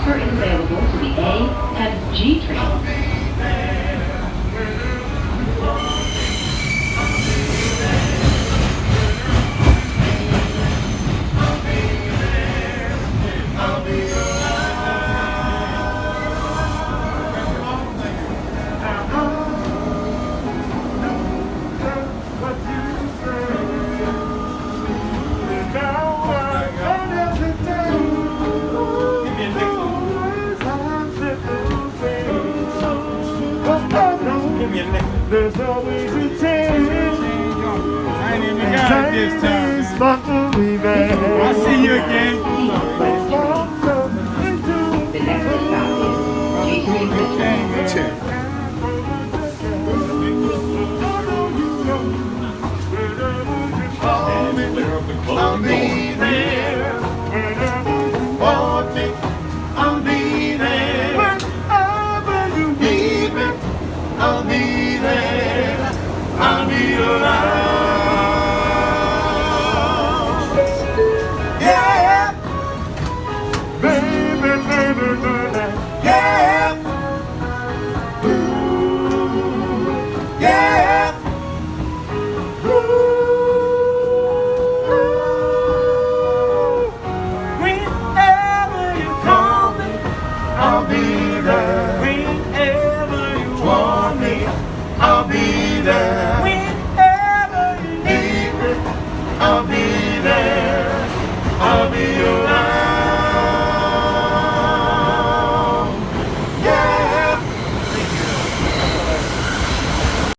transfer is available to the A and G trains. There's always a chance. I ain't even got it this time. I'll see you again. The next stop is G Street. I'll be there. Want me, I'll be there. Whenever you need me, I'll be there. I'll be around. Yeah, baby, baby, baby. Yeah, ooh, yeah. Whenever you call me, I'll be there. Whenever you want me, I'll be there.